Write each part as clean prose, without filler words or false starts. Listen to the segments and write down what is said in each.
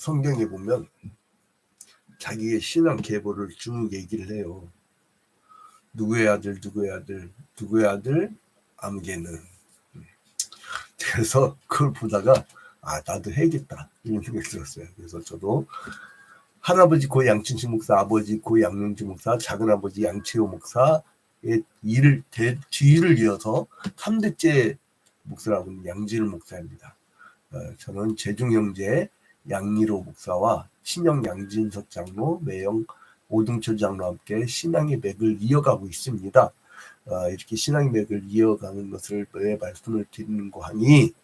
성경에 보면 자기의 신앙 계보를 쭉 얘기를 해요. 누구의 아들, 누구의 아들, 누구의 아들, 암게는. 그래서 그걸 보다가 나도 해야겠다 이런 생각이 들었어요. 그래서 저도 할아버지 고 양춘식 목사, 아버지 고 양명주 목사, 작은아버지 양채호 목사의 뒤를 이어서 3대째 목사라고 하는 양진우 목사입니다. 저는 재중형제 양리로 목사와 신영 양진석 장로, 매영 오등철 장로와 함께 신앙의 맥을 이어가고 있습니다. 이렇게 신앙의 맥을 이어가는 것을 왜 말씀을 드리는고 하니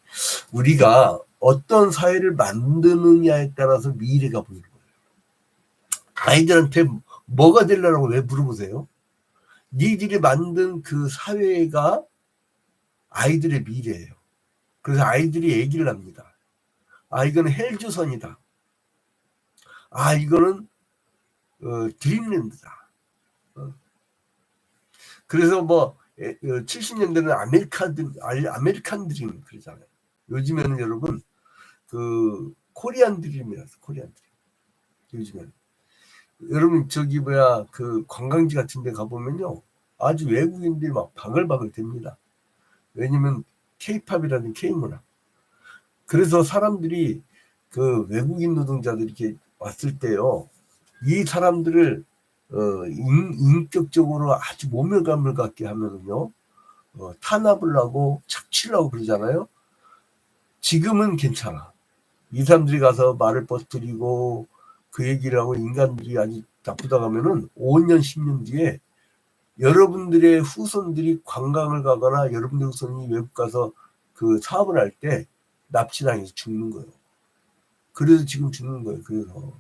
우리가 어떤 사회를 만드느냐에 따라서 미래가 보이는 거예요. 아이들한테 뭐가 되려고 왜 물어보세요? 니들이 만든 그 사회가 아이들의 미래예요. 그래서 아이들이 얘기를 합니다. 이거는 헬조선이다. 이거는 드림랜드다. 그래서 70년대는 아메리칸 드림 그러잖아요. 요즘에는 여러분 그 코리안 드림이라서 코리안 드림. 요즘에는 여러분 그 관광지 같은 데 가보면요 아주 외국인들이 막 바글바글 됩니다. 왜냐면 K-팝이라는 K-문화. 그래서 사람들이 그 외국인 노동자들이 이렇게 왔을 때요 이 사람들을 인격적으로 아주 모멸감을 갖게 하면은요 탄압을 하고 착취를 하고 그러잖아요. 지금은 괜찮아. 이 사람들이 가서 말을 퍼뜨리고 그 얘기를 하고 인간들이 아주 나쁘다고 하면은 5년 10년 뒤에 여러분들의 후손들이 관광을 가거나 여러분들 후손이 외국 가서 그 사업을 할 때 납치당해서 죽는 거예요. 그래서 지금 죽는 거예요. 그래서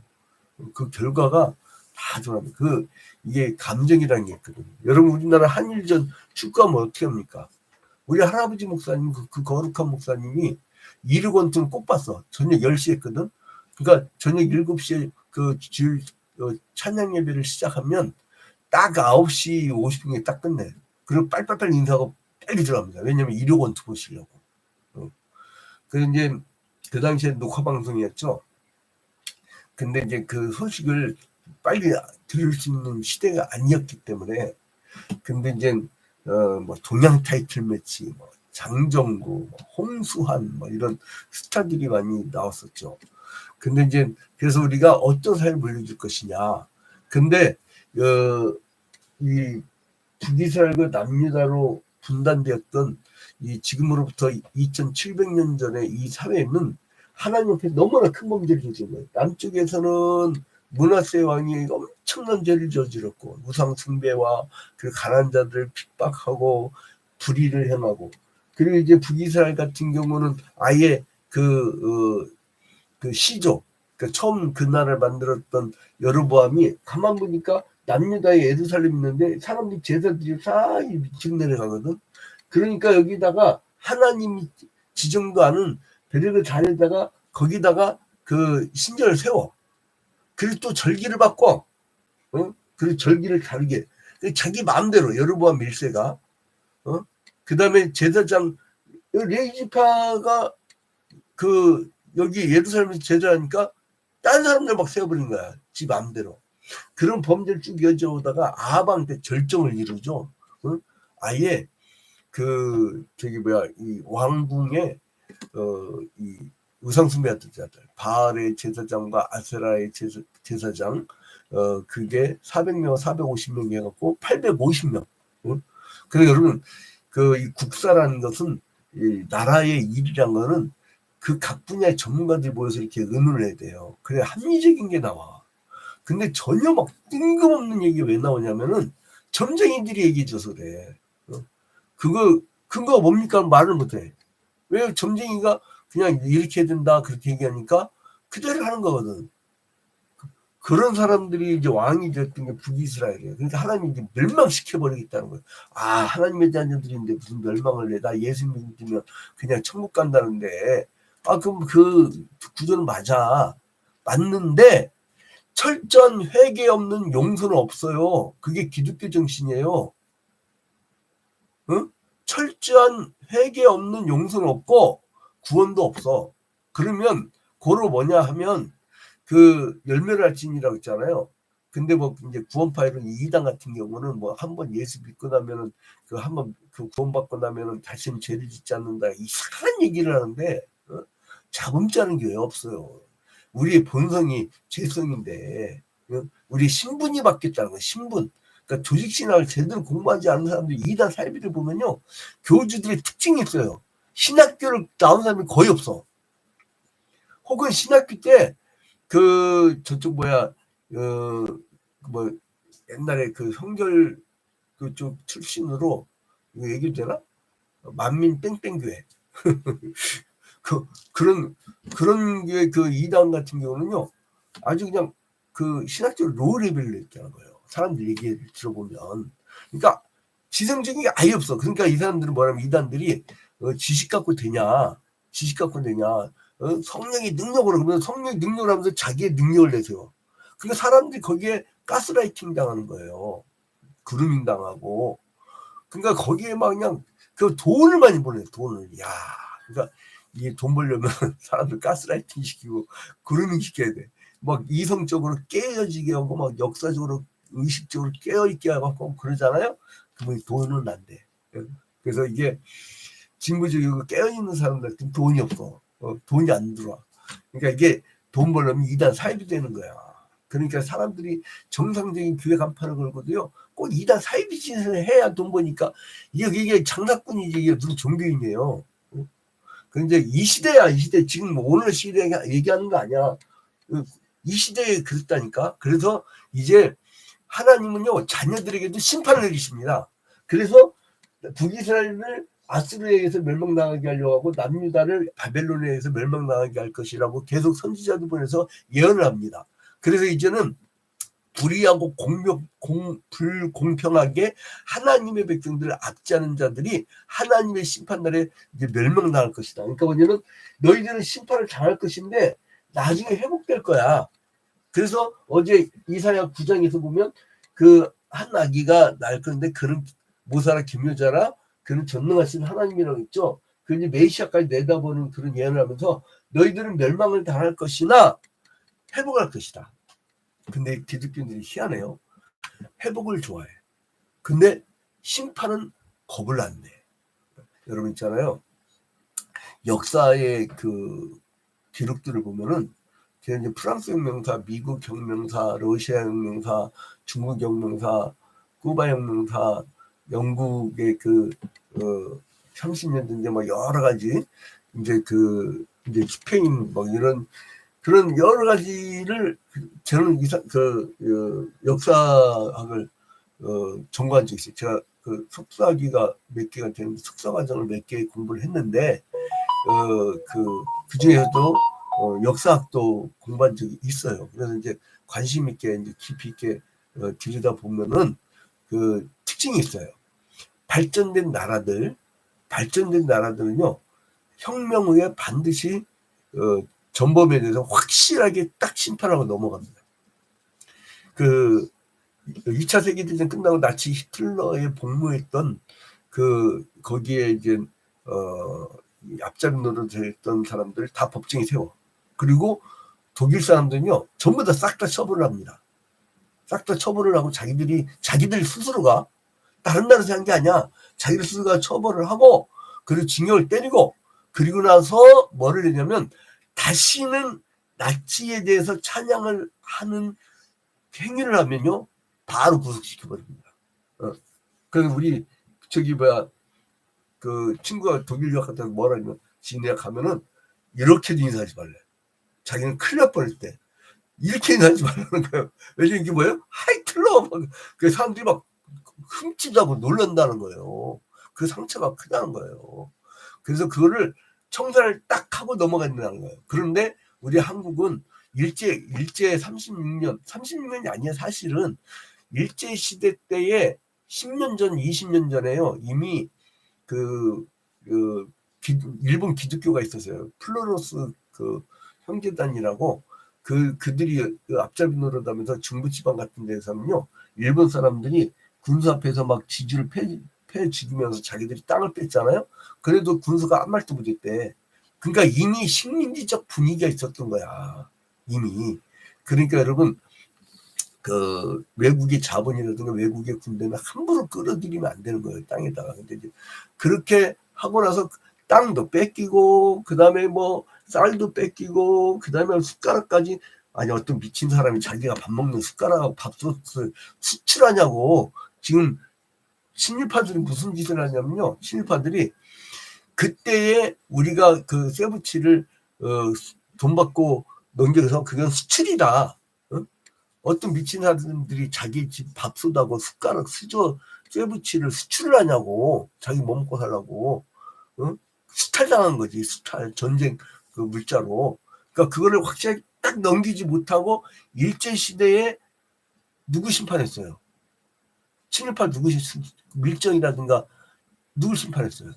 그 결과가 다 드러납니다. 이게 감정이라는 게 있거든요. 여러분 우리나라 한일전 축구하면 어떻게 합니까? 우리 할아버지 목사님 그 거룩한 목사님이 이르권투는 꼭 봤어. 저녁 10시에 했거든. 그러니까 저녁 7시에 그 찬양 예배를 시작하면 딱 9시 50분에 딱 끝내. 그리고 빨리빨리 인사하고 빨리 들어갑니다. 왜냐면 이르권투 보시려고. 그래서 이제 그 당시에 녹화 방송이었죠. 근데 이제 그 소식을 빨리 들을 수 있는 시대가 아니었기 때문에 근데 이제 동양 타이틀 매치 장정구, 홍수환 이런 스타들이 많이 나왔었죠. 근데 이제 그래서 우리가 어떤 사회를 물려줄 것이냐. 근데 이 북이스라엘과 남유다로 분단되었던 이 지금으로부터 2700년 전에 이 사회는 하나님 앞에 너무나 큰 범죄를 저지른 거예요. 남쪽에서는 므낫세 왕이 엄청난 죄를 저질렀고 우상 숭배와 그 가난한 자들을 핍박하고 불의를 행하고 그리고 이제 북이스라엘 같은 경우는 아예 그 시조 처음 그 나라를 만들었던 여로보암이 가만 보니까 남유다에 예루살렘 있는데 사람들이 제사들이 다 지금 내려가거든. 그러니까 여기다가 하나님이 지정도 않은 베르그 자리에다가 거기다가 그 신전을 세워. 그리고 또 절기를 바꿔. 그리고 절기를 다르게. 자기 마음대로 여로보암 1세가. 그 다음에 제사장 레이지파가 여기 예루살렘에서 제사하니까 딴 사람들 막 세워버린 거야. 지 마음대로. 그런 범죄를 쭉 이어져오다가 아하방 때 절정을 이루죠. 아예 이 왕궁에 이 우상숭배하던 자들 바알의 제사장과 아세라의 제사장 그게 400명 450명 해갖고 850명. 그래서 여러분 이 국사라는 것은 이 나라의 일이란 거는 그 각 분야의 전문가들이 모여서 이렇게 의논을 해야 돼요. 그래 합리적인 게 나와. 근데 전혀 막 뜬금없는 얘기가 왜 나오냐면은 점쟁이들이 얘기해줘서 그래. 그거 근거가 뭡니까? 말을 못해. 왜 점쟁이가 그냥 이렇게 해야 된다 그렇게 얘기하니까 그대로 하는 거거든. 그런 사람들이 이제 왕이 됐던 게 북이스라엘이에요. 그러니까 하나님이 이제 멸망시켜버리겠다는 거예요. 하나님의 자녀들인데 무슨 멸망을 내? 나 예수 믿으면 그냥 천국 간다는데. 그럼 그 구조는 맞는데 철저한 회개 없는 용서는 없어요. 그게 기독교 정신이에요. 철저한 회개 없는 용서는 없고 구원도 없어. 그러면 고로 뭐냐 하면 그 열멸할진이라고 있잖아요. 근데 뭐 이제 구원파일은 이단 같은 경우는 뭐 한번 예수 믿고 나면은 그 한번 그 구원받고 나면은 다시는 죄를 짓지 않는다 이상한 얘기를 하는데 자범자는 게 왜 없어요. 우리의 본성이 죄성인데 우리 신분이 바뀌었다는 거예요. 신분. 그러니까 조직신학을 제대로 공부하지 않는 사람들이 이단 사이비를 보면요. 교주들의 특징이 있어요. 신학교를 나온 사람이 거의 없어. 혹은 신학교 때 그 저쪽 뭐야 뭐 옛날에 그 성결 그쪽 출신으로 이거 얘기도 되나? 만민 땡땡교회 그런 교회 그 이단 같은 경우는요 아주 그냥 그 신학적 로우 레벨로 있다는 거예요. 사람들 얘기를 들어보면 그러니까 지성적인 게 아예 없어. 그러니까 이 사람들은 뭐냐면 이단들이 지식 갖고 되냐 지식 갖고 되냐 성령의 능력으로 그러면 성령의 능력을 하면서 자기의 능력을 내세요. 그러니까 사람들이 거기에 가스라이팅 당하는 거예요. 그루밍 당하고. 그러니까 거기에 막 그냥 그 돈을 많이 보내요. 돈을. 야, 그러니까 이게 돈 벌려면 사람들 가스라이팅 시키고 그루밍 시켜야 돼. 막 이성적으로 깨어지게 하고 막 역사적으로 의식적으로 깨어있게 하고 그러잖아요. 그러면 돈은 안 돼. 그래서 이게 진보적이고 깨어있는 사람들한테 돈이 없어. 돈이 안 들어와. 그러니까 이게 돈 벌려면 이단 사입이 되는 거야. 그러니까 사람들이 정상적인 교회 간판을 걸고도요. 꼭 이단 사입이 짓을 해야 돈 버니까 이게 장사꾼이지 이게 무슨 종교인이에요. 그런데 이 시대야 이 시대 지금 뭐 오늘 시대 얘기하는 거 아니야. 이 시대에 그랬다니까. 그래서 이제 하나님은요 자녀들에게도 심판을 내리십니다. 그래서 북이스라엘을 아수르에 의해서 멸망당하게 하려고 하고 남유다를 바벨론에 의해서 멸망당하게 할 것이라고 계속 선지자들 보내서 예언을 합니다. 그래서 이제는 불의하고 불공평하게 하나님의 백성들을 압제하는 자들이 하나님의 심판날에 이제 멸망당할 것이다. 그러니까 뭐냐면 너희들은 심판을 당할 것인데 나중에 회복될 거야. 그래서 어제 이사야 9장에서 보면 그 한 아기가 날 건데 그는 모사라 기묘자라 그는 전능하신 하나님이라고 했죠. 그 이제 메시아까지 내다보는 그런 예언을 하면서 너희들은 멸망을 당할 것이나 회복할 것이다. 근데 기독교인들이 희한해요. 회복을 좋아해. 근데 심판은 겁을 안 내. 여러분 있잖아요. 역사의 그 기록들을 보면은 이제 프랑스 혁명사, 미국 혁명사, 러시아 혁명사, 중국 혁명사, 쿠바 혁명사, 영국의 그 30년 전에 뭐 여러 가지 이제 이제 스페인 뭐 이런 그런 여러 가지를 저는 역사학을 전공한 적이 있어요. 제가 그 석사학위가 몇 개가 되는데 석사 과정을 몇 개 공부를 했는데 그 중에서도 역사학도 공부한 적이 있어요. 그래서 이제 관심 있게 이제 깊이 있게 들여다 보면은 그 특징이 있어요. 발전된 나라들은요 혁명 후에 반드시 전범에 대해서 확실하게 딱 심판하고 넘어갑니다. 그 2차 세계대전 끝나고 나치 히틀러에 복무했던 거기에 이제 앞잡이 노릇했던 사람들 다 법정에 세워. 그리고 독일 사람들은요 전부 다 싹 다 처벌을 합니다. 싹 다 처벌을 하고 자기들 스스로가 다른 나라에서 한 게 아니야. 자기들 스스로가 처벌을 하고 그리고 징역을 때리고 그리고 나서 뭐를 했냐면 다시는 나치에 대해서 찬양을 하는 행위를 하면요 바로 구속시켜버립니다. 그래서 우리 그 친구가 독일 유학 갔다 뭐라 하냐면 지내야 가면은 이렇게도 인사하지 말래. 자기는 큰일 날 뻔할 때 이렇게 인사하지 말라는 거예요. 왜냐면 이게 뭐예요? 하이틀러 그 사람들이 막 흠칫하고 놀란다는 거예요. 그 상처가 크다는 거예요. 그래서 그거를 청산을 딱 하고 넘어간다는 거예요. 그런데 우리 한국은 일제 36년이 아니야 사실은 일제 시대 때에 10년 전, 20년 전에요. 이미 일본 기독교가 있었어요. 플로로스 형제단이라고 그들이 앞잡이 노릇하면서 중부지방 같은 데서는요. 일본 사람들이 군수 앞에서 막 지주를 패 죽이면서 자기들이 땅을 뺐잖아요. 그래도 군수가 아무 말도 못했대. 그러니까 이미 식민지적 분위기가 있었던 거야. 이미. 그러니까 여러분, 그 외국의 자본이라든가 외국의 군대는 함부로 끌어들이면 안 되는 거예요, 땅에다가. 근데 이제 그렇게 하고 나서 땅도 뺏기고, 그 다음에 뭐 쌀도 뺏기고, 그 다음에 숟가락까지. 아니, 어떤 미친 사람이 자기가 밥 먹는 숟가락하고 밥솥을 수출하냐고. 지금 친일파들이 무슨 짓을 하냐면요, 친일파들이 그때에 우리가 그 세부치를 돈 받고 넘겨서 그건 수출이다. 어떤 미친 사람들이 자기 집 밥솥하고 숟가락 수저 쇠붙이를 수출을 하냐고. 자기 뭐 먹고 살라고. 수탈당한 거지. 수탈, 전쟁 그 물자로. 그러니까 그거를 확실하게 딱 넘기지 못하고 일제시대에 누구 심판했어요? 친일파 누구 밀정이라든가 누굴 심판했어요?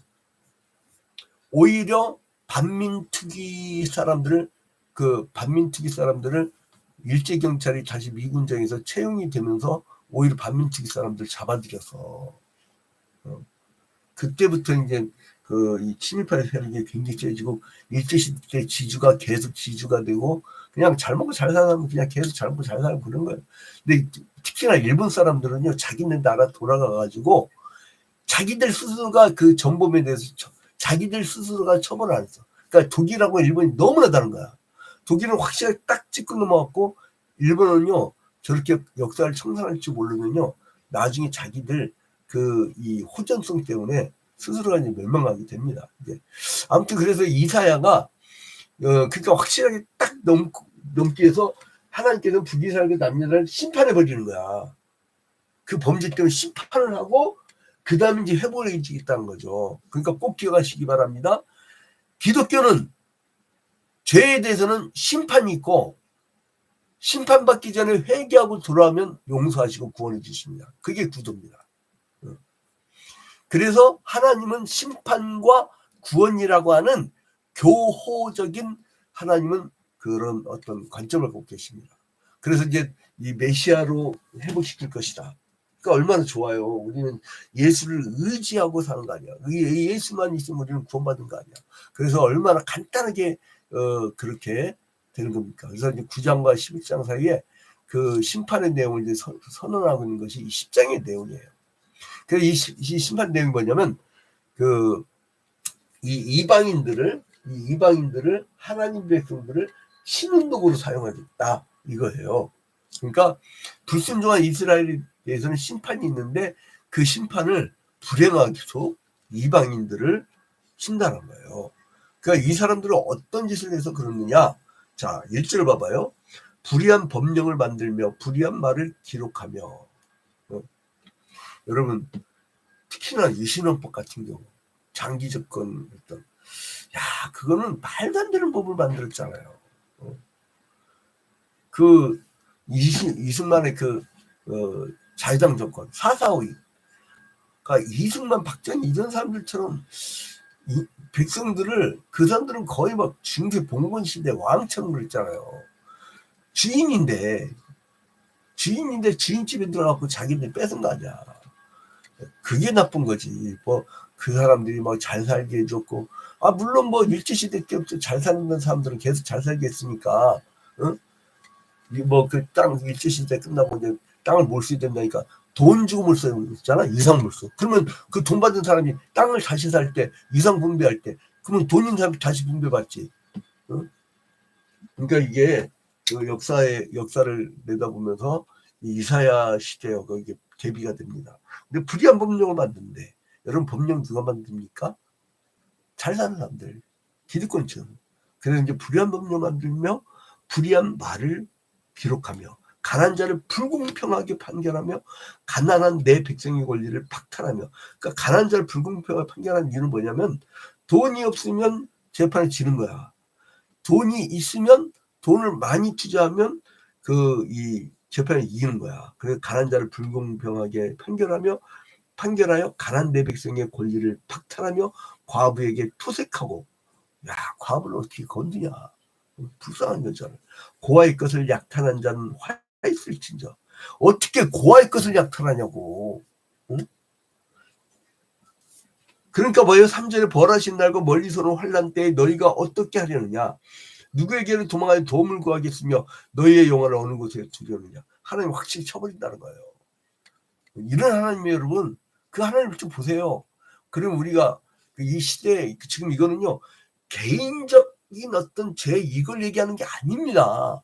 오히려 반민특위 사람들을 일제 경찰이 다시 미군정에서 채용이 되면서 오히려 반민특위 사람들 잡아들여서 그때부터 이제 이 친일파 세력이 굉장히 세지고 일제시대 지주가 계속 지주가 되고 그냥 잘 먹고 잘 사는 그냥 계속 잘 먹고 잘 살고 그런 거예요. 근데 특히나 일본 사람들은요, 자기네 나라 돌아가가지고 자기들 스스로가 그 정범에 대해서 자기들 스스로가 처벌을 안 했어. 그러니까 독일하고 일본이 너무나 다른 거야. 독일은 확실하게 딱 짚고 넘어갔고, 일본은요, 저렇게 역사를 청산할 줄 모르면요, 나중에 자기들 이 호전성 때문에 스스로가 이제 멸망하게 됩니다. 이제. 아무튼 그래서 이사야가, 그러니까 확실하게 딱 넘기 위해서 하나님께서 북이스라엘 남녀를 심판해 버리는 거야. 그 범죄 때문에 심판을 하고, 그 다음에 이제 회복을 해주겠다는 거죠. 그러니까 꼭 기억하시기 바랍니다. 기독교는 죄에 대해서는 심판이 있고, 심판받기 전에 회개하고 돌아오면 용서하시고 구원해 주십니다. 그게 구조입니다. 그래서 하나님은 심판과 구원이라고 하는 교호적인 하나님은 그런 어떤 관점을 갖고 계십니다. 그래서 이제 이 메시아로 회복시킬 것이다. 그러니까 얼마나 좋아요. 우리는 예수를 의지하고 사는 거 아니야. 예수만 있으면 우리는 구원받은 거 아니야. 그래서 얼마나 간단하게 그렇게 되는 겁니까? 그래서 이제 9장과 11장 사이에 그 심판의 내용을 이제 선언하고 있는 것이 이 10장의 내용이에요. 그래서 이 심판 내용이 뭐냐면 이 이방인들을 하나님 백성들을 신운동으로 사용하겠다 이거예요. 그러니까 불순종한 이스라엘에 대해서는 심판이 있는데 그 심판을 불행하게도 이방인들을 신다는 거예요. 그러니까 이 사람들은 어떤 짓을 해서 그러느냐. 자, 1절 봐봐요. 불의한 법령을 만들며 불의한 말을 기록하며. 여러분, 특히나 유신헌법 같은 경우 장기 집권 했던, 그거는 말도 안 되는 법을 만들었잖아요. 그 이승만의 자유당 정권 4.4.5, 그러니까 이승만, 박정희 이런 사람들처럼 백성들을, 그 사람들은 거의 막 중세 봉건 시대 왕처럼 그랬잖아요. 주인인데 주인집에 들어가고 자기들 뺏은 거 아니야. 그게 나쁜 거지. 뭐 그 사람들이 막 잘 살게 해줬고, 물론 뭐 일제시대 때부터 잘 사는 사람들은 계속 잘 살게 했으니까, 뭐 그 땅 일제시대 끝나고 이제 땅을 몰수해야 된다니까 돈 주고 몰수했잖아. 이상몰수. 그러면 그 돈 받은 사람이 땅을 다시 살 때, 이상 분배할 때, 그러면 돈 있는 사람이 다시 분배받지. 그러니까 이게 그 역사를 내다보면서 이사야 시대하고 이게 대비가 됩니다. 근데 불의한 법령을 만드는데, 여러분 법령 누가 만듭니까? 잘 사는 사람들, 기득권층. 그래서 이제 불의한 법령 만들며 불의한 말을 기록하며 가난한 자를 불공평하게 판결하며 가난한 내 백성의 권리를 박탈하며. 그러니까 가난한 자를 불공평하게 판결하는 이유는 뭐냐면, 돈이 없으면 재판을 지는 거야. 돈이 있으면, 돈을 많이 투자하면 이 재판을 이기는 거야. 그래서 가난한 자를 불공평하게 판결하여 가난한 내 백성의 권리를 박탈하며 과부에게 토색하고. 과부를 어떻게 건드냐. 불쌍한 여자를. 고아의 것을 약탈한 자는 화에 쓸진저. 어떻게 고아의 것을 약탈하냐고. 응? 그러니까 뭐예요? 3절에 벌하신 날과 멀리서는 환난 때에 너희가 어떻게 하려느냐. 누구에게는 도망하여 도움을 구하겠으며 너희의 영혼을 어느 곳에 두려느냐. 하나님 확실히 쳐버린다는 거예요. 이런 하나님이 여러분, 그 하나님을 좀 보세요. 그럼 우리가 이 시대에 지금 이거는요, 개인적인 어떤 죄 이걸 얘기하는 게 아닙니다.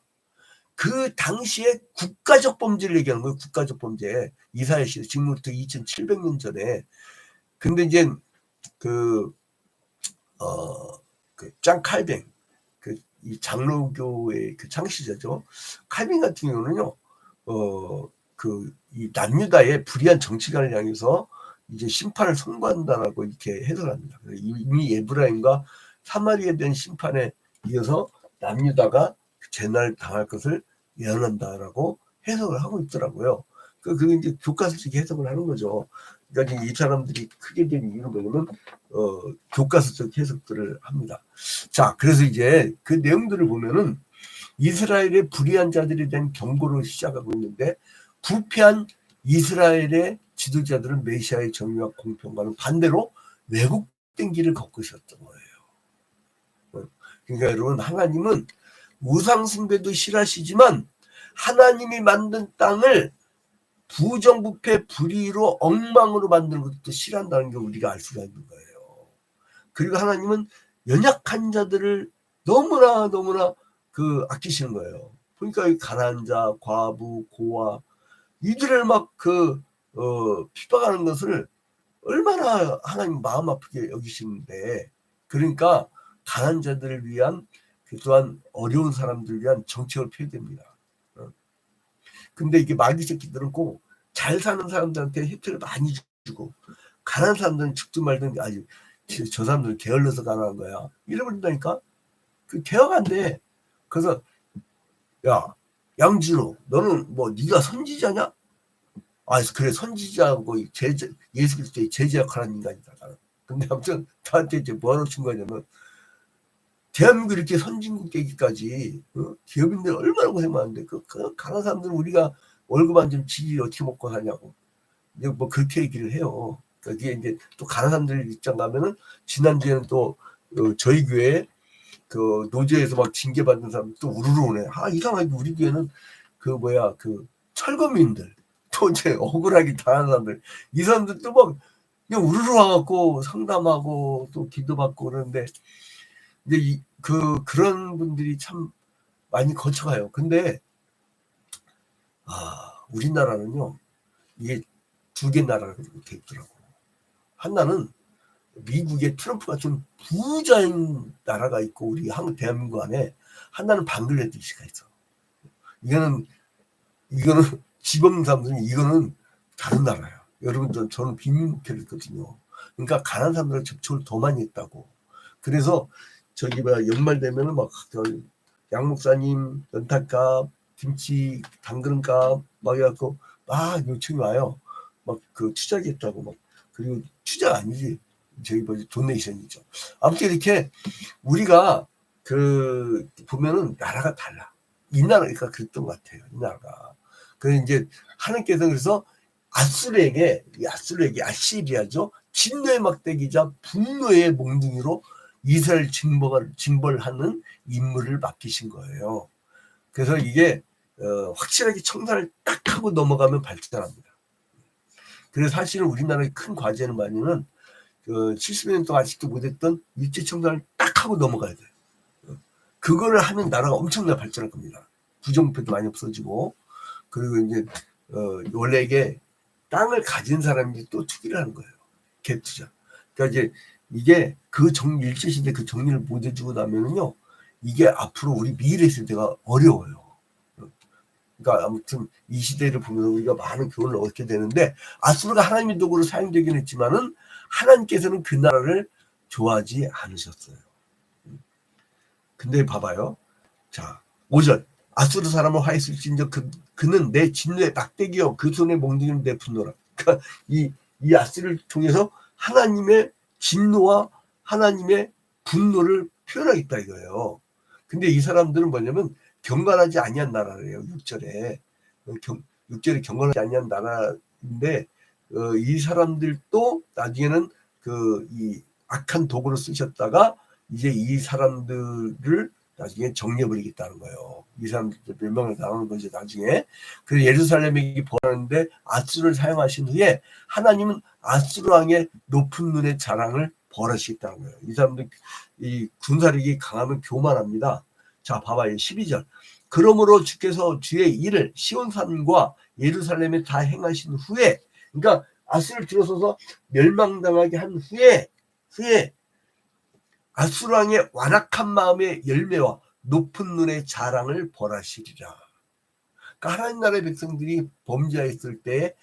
그 당시에 국가적 범죄를 얘기하는 거예요. 국가적 범죄. 이사야 시대 지금부터 2700년 전에. 근데 이제 장 칼뱅, 이 장로교의 그 창시자죠. 칼뱅 같은 경우는요, 이 남유다의 불의한 정치관을 향해서 이제 심판을 선고한다라고 이렇게 해석합니다. 이미 에브라임과 사마리아에 대한 심판에 이어서 남유다가 재난을 당할 것을 예언한다라고 해석을 하고 있더라고요. 그게 이제 교과서식 해석을 하는 거죠. 그러니까 이 사람들이 크게 된 이유는 뭐냐면 교과서적 해석들을 합니다. 자, 그래서 이제 그 내용들을 보면은 이스라엘의 불의한 자들에 대한 경고를 시작하고 있는데, 부패한 이스라엘의 지도자들은 메시아의 정의와 공평과는 반대로 왜곡된 길을 걷고 있었던 거예요. 그러니까 여러분, 하나님은 우상 숭배도 싫어하시지만 하나님이 만든 땅을 부정부패 불의로 엉망으로 만드는 것도 싫어한다는 게 우리가 알 수가 있는 거예요. 그리고 하나님은 연약한 자들을 너무나 아끼시는 거예요. 그러니까 가난한 자, 과부, 고아 이들을 막 핍박하는 것을 얼마나 하나님 마음 아프게 여기시는데, 그러니까 가난한 자들을 위한, 또한 어려운 사람들을 위한 정책을 펴야 됩니다. 근데 이게 마귀 새끼들은 꼭 잘 사는 사람들한테 혜택을 많이 주고, 가난한 사람들은 죽든 말든 저 사람들은 게을러서 가난한 거야 이러버린다니까. 그 개혁 안 돼. 그래서 야, 양진호, 너는 뭐 네가 선지자냐? 그래, 선지자하고 예수 그리스도의 제자 역할하는 인간이다. 근데 아무튼 나한테 이제 뭐하러 친 거냐면, 대한민국 이렇게 선진국 되기까지 기업인들 얼마나 고생 많은데 그 가난한 사람들은 우리가 월급 안 주면 지지 어떻게 먹고 사냐고 뭐 그렇게 얘기를 해요. 그러니까 이게 이제 또 가난한 사람들 입장 가면은, 지난주에는 또 저희 교회 그 노조에서 막 징계받는 사람 또 우르르 오네. 이상하게 우리 교회는 철거민들 또 이제 억울하게 당하는 사람들, 이 사람들 또 막 그냥 우르르 와갖고 상담하고 또 기도받고 그러는데, 이제 그런 분들이 참 많이 거쳐가요. 근데 우리나라는요, 이게 두 개 나라가 돼 있더라고. 하나는 미국의 트럼프 같은 부자인 나라가 있고, 우리 대한민국 안에 하나는 방글라데시가 있어. 이거는 집 없는 사람들은 이거는 다른 나라야. 여러분, 저는 빈민국회를 했거든요. 그러니까 가난한 사람들은 접촉을 더 많이 했다고. 그래서 연말 되면은 양 목사님 연탄값, 김치 당근값 막 해갖고 막 요청이 와요. 막 투자하겠다고 그리고 투자가 아니지, 도네이션이죠. 아무튼 이렇게 우리가 보면은 나라가 달라. 이 나라가 그랬던 것 같아요. 이 나라가. 그래서 이제 하나님께서 그래서 아시리아죠. 진노의 막대기자 분노의 몽둥이로 이스라엘 징벌하는 임무를 맡기신 거예요. 그래서 이게 확실하게 청산을 딱 하고 넘어가면 발전합니다. 그래서 사실은 우리나라의 큰 과제는 뭐냐면 70년 동안 아직도 못했던 일제 청산을 딱 하고 넘어가야 돼요. 그거를 하면 나라가 엄청나게 발전할 겁니다. 부정부패도 많이 없어지고, 그리고 이제 원래 이게 땅을 가진 사람이 또 투기를 하는 거예요. 갭 투자. 그러니까 이제 이게 일제시대 그 정리를 못 해주고 나면은요, 이게 앞으로 우리 미래 세대가 어려워요. 그러니까 아무튼 이 시대를 보면서 우리가 많은 교훈을 얻게 되는데, 아수르가 하나님의 도구로 사용되긴 했지만은 하나님께서는 그 나라를 좋아하지 않으셨어요. 근데 봐봐요. 자, 5절. 아수르 사람을 화했을진저 그는 내 진노의 막대기요 그 손에 몽둥이는 내 분노라. 그러니까 이 아수르를 통해서 하나님의 진노와 하나님의 분노를 표현하겠다 이거예요. 근데 이 사람들은 뭐냐면 경건하지 아니한 나라래요. 6절에 6절에 경건하지 아니한 나라인데, 이 사람들도 나중에는 이 악한 도구를 쓰셨다가 이제 이 사람들을 나중에 정리해버리겠다는 거예요. 이 사람들 멸망을 당하는 거죠, 나중에. 그래서 예루살렘에게 벌하는데 아수를 사용하신 후에 하나님은 아수르 왕의 높은 눈의 자랑을 벌하시겠다는 거예요. 이 사람들 이 군사력이 강하면 교만합니다. 자, 봐봐요. 12절. 그러므로 주께서 주의 일을 시온산과 예루살렘에 다 행하신 후에, 그러니까 아수를 들어서서 멸망당하게 한 후에 아수르 왕의 완악한 마음의 열매와 높은 눈의 자랑을 벌하시리라. 그러니까 하나님 나라의 백성들이 범죄했을 때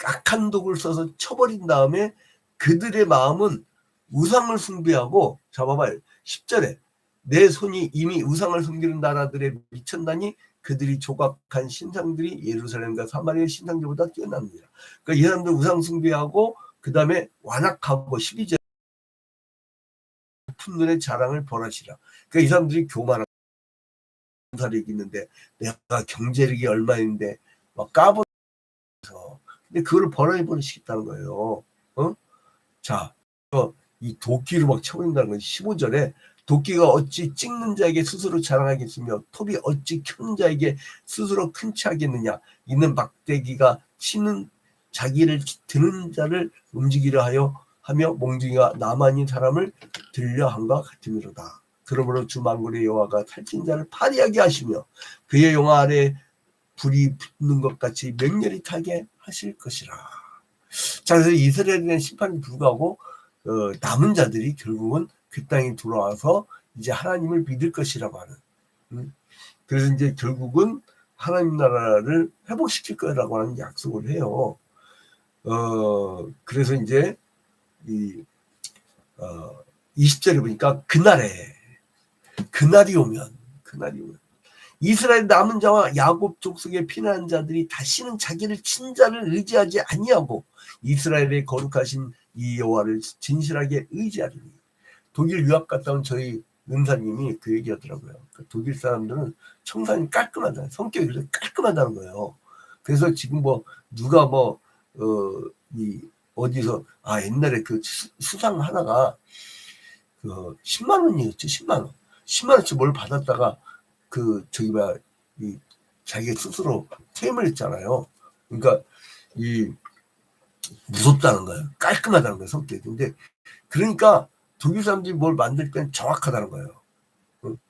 악한 독을 써서 쳐버린 다음에 그들의 마음은 우상을 숭배하고, 잡아봐요. 10절에 내 손이 이미 우상을 섬기는 나라들에 미쳤나니 그들이 조각한 신상들이 예루살렘과 사마리아의 신상들보다 뛰어납니다. 그러니까 이 사람들 우상 숭배하고 그 다음에 완악하고 12절 높은 눈의 자랑을 벌하시라. 그러니까 이 사람들이 교만한 사력이 있는데 내가 경제력이 얼마인데 막 까불어서, 근데 그거를 벌어버리시겠다는 거예요. 자, 이 도끼로 막 쳐버린다는 거지. 15절에 도끼가 어찌 찍는 자에게 스스로 자랑하겠으며 톱이 어찌 켜는 자에게 스스로 큰 치 하겠느냐. 이는 막대기가 치는 자기를 드는 자를 움직이려 하며 몽둥이가 나만인 사람을 들려 한과 같으미로다. 그러므로 주 만군의 여호와가 살찐 자를 파리하게 하시며 그의 영화 아래 불이 붙는 것 같이 맹렬히 타게 하실 것이라. 자, 그래서 이스라엘에 대한 심판이 불구하고 남은 자들이 결국은 그 땅에 들어와서 이제 하나님을 믿을 것이라고 하는. 그래서 이제 결국은 하나님 나라를 회복시킬 거라고 하는 약속을 해요. 그래서 이제 20절에 보니까 그날이 오면 이스라엘 남은 자와 야곱 족속의 피난한 자들이 다시는 자기를 친 자를 의지하지 아니하고 이스라엘의 거룩하신 이 여호와를 진실하게 의지하리니. 독일 유학 갔다 온 저희 은사님이 그 얘기하더라고요. 독일 사람들은 청산이 깔끔하잖아요. 성격이 그래서 깔끔하다는 거예요. 그래서 지금 뭐 누가 어디서 옛날에 그 수상 하나가 10만 원이었죠. 10만 원치 뭘 받았다가 자기가 스스로 퇴임을 했잖아요. 그러니까 무섭다는 거예요. 깔끔하다는 거예요, 성격이. 근데 그러니까 독일 사람들이 뭘 만들 땐 정확하다는 거예요.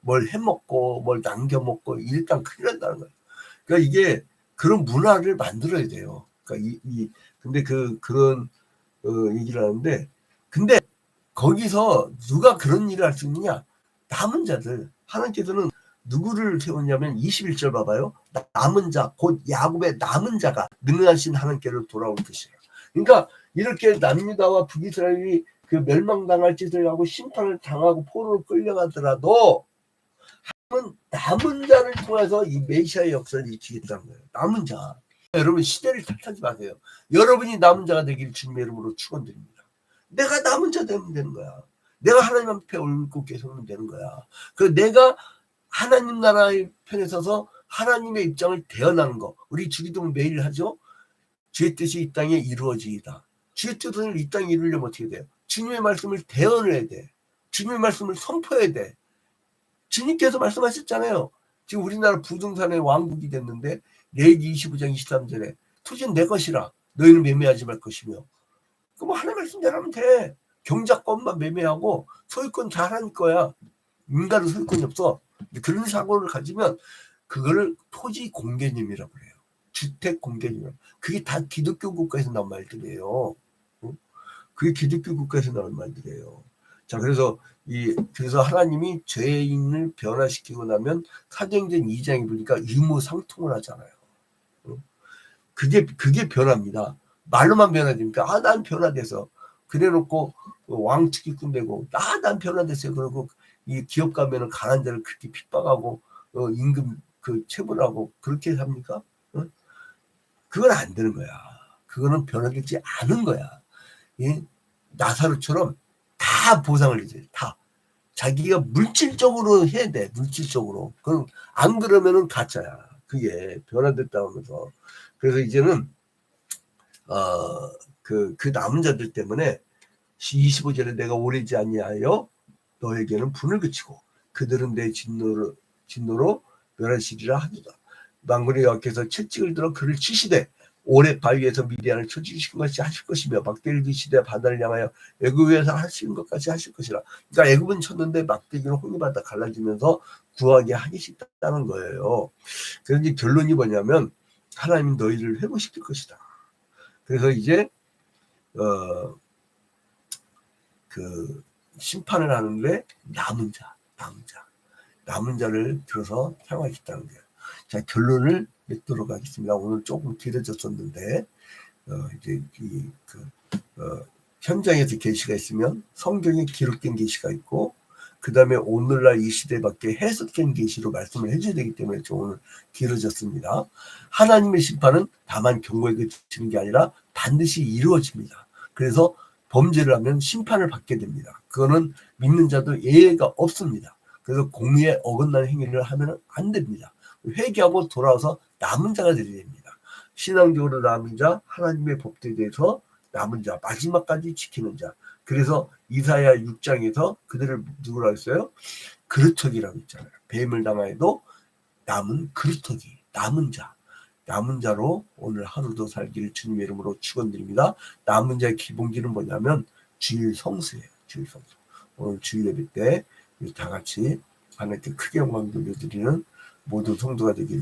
뭘 해먹고 뭘 남겨먹고 일단 큰일 난다는 거예요. 그러니까 이게 그런 문화를 만들어야 돼요. 그러니까 근데 그런 얘기를 하는데, 근데 거기서 누가 그런 일을 할 수 있느냐? 남은 자들. 하나님께서는 누구를 세웠냐면 21절 봐봐요. 남은 자, 곧 야곱의 남은 자가 능하신 하나님께로 돌아올 것이라. 그러니까 이렇게 남유다와 북이스라엘이 그 멸망당할 짓을 하고 심판을 당하고 포로로 끌려가더라도 남은 자를 통해서 이 메시아의 역사를 일으키겠다는 거예요. 남은 자. 여러분 시대를 탓하지 마세요. 여러분이 남은 자가 되기를 주님의 이름으로 축원드립니다. 내가 남은 자 되면 되는 거야. 내가 하나님 앞에 올곧게 서면 되는 거야. 내가 하나님 나라의 편에 서서 하나님의 입장을 대언하는 거. 우리 주기도문 매일 하죠. 주의 뜻이 이 땅에 이루어지이다. 주의 뜻을 이 땅에 이루려면 어떻게 돼요? 주님의 말씀을 대언을 해야 돼. 주님의 말씀을 선포해야 돼. 주님께서 말씀하셨잖아요. 지금 우리나라 부동산의 왕국이 됐는데 레위기 25장 23절에 토지는 내 것이라 너희는 매매하지 말 것이며. 그럼 하나님 말씀대로 하면 돼. 경작권만 매매하고 소유권 다 하나님 거야. 인간은 소유권이 없어. 그런 사고를 가지면 그거를 토지 공개념이라고 그래요. 주택 공개념. 그게 다 기독교 국가에서 나온 말들이에요. 그게 기독교 국가에서 나온 말들이에요. 자, 그래서 하나님이 죄인을 변화시키고 나면 사도행전 2장에 보니까 유무상통을 하잖아요. 그게 변화입니다. 말로만 변화되니까 난 변화돼서 그래놓고 왕특위꾼 되고 난 변화됐어요. 그러고 이 기업 가면은 가난 자를 그렇게 핍박하고 임금 체불하고 그렇게 삽니까? 그건 안 되는 거야. 그거는 변화되지 않은 거야. 예? 나사로처럼 다 보상을 해줘요. 다. 자기가 물질적으로 해야 돼. 물질적으로. 그럼 안 그러면은 가짜야. 그게 변화됐다고 하면서. 그래서 이제는 그 남은 자들 때문에 25절에 내가 오래지 아니하여 너에게는 분을 그치고 그들은 내 진노로 멸하시리라 하도다. 만군의 여호와께서 채찍을 들어 그를 치시되 오래 바위에서 미디안을 쳐주신 것이 하실 것이며 막대기를 드시되 바다를 향하여 애굽에서 하신 것까지 하실 것이라. 그러니까 애굽은 쳤는데 막대기는 홍해바다 갈라지면서 구하게 하시겠다는 거예요. 그래서 이제 결론이 뭐냐면 하나님은 너희를 회복시킬 것이다. 그래서 이제 그 심판을 하는데 남은 자를 들어서 사용하겠다는 거예요. 자, 결론을 맺도록 하겠습니다. 오늘 조금 길어졌었는데 이제 현장에서 계시가 있으면 성경에 기록된 계시가 있고 그 다음에 오늘날 이 시대밖에 해석된 계시로 말씀을 해줘야 되기 때문에 좀 오늘 길어졌습니다. 하나님의 심판은 다만 경고에 그치는 게 아니라 반드시 이루어집니다. 그래서 범죄를 하면 심판을 받게 됩니다. 그거는 믿는 자도 예외가 없습니다. 그래서 공의에 어긋나는 행위를 하면 안 됩니다. 회개하고 돌아와서 남은 자가 되어야 됩니다. 신앙적으로 남은 자, 하나님의 법도에 대해서 남은 자, 마지막까지 지키는 자. 그래서 이사야 6장에서 그들을 누구라고 했어요? 그루터기라고 했잖아요. 뱀을 당하여도 남은 그루터기, 남은 자. 남은 자로 오늘 하루도 살기를 주님의 이름으로 축원드립니다. 남은 자의 기본기는 뭐냐면 주일 성수예요. 주일 성수. 오늘 주일 예배 때 다 같이 하나님께 크게 영광 돌려드리는 모든 성도가 되길